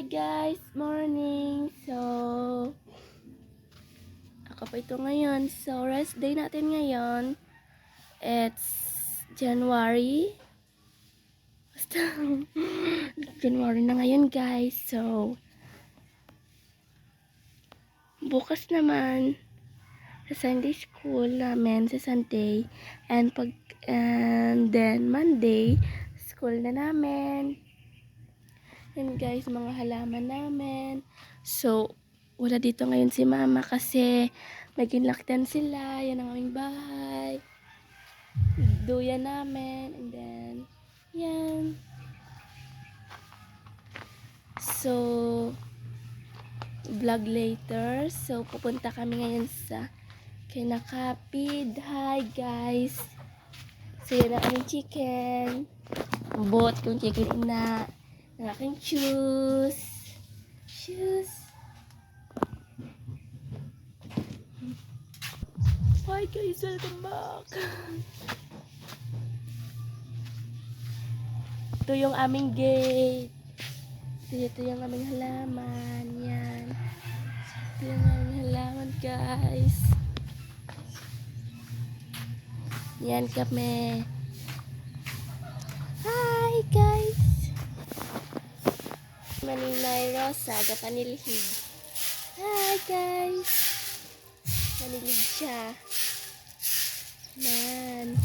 Hi guys, morning. So, ako pa ito ngayon. So, rest day natin ngayon. It's January. Basta, January na ngayon guys. So, bukas naman sa Sunday school namin sa Sunday. And then Monday, school na namin. Yan guys, mga halaman namin. So, wala dito ngayon si mama kasi nag-inlaktan sila. Yan ang aming bahay. Duyan namin. And then, yan. So, vlog later. So, pupunta kami ngayon sa Kinakapid. Hi guys. So, yan ang aming chicken. Bot kung chicken na. Ang aking shoes. Hi guys, welcome back. Ito yung aming gate. Ito yung aming halaman. Yan. Ito yung aming halaman guys. Yan kami. Hi guys. Maninay Rosa, gapanilhig. Hi guys. Manilig siya. Man.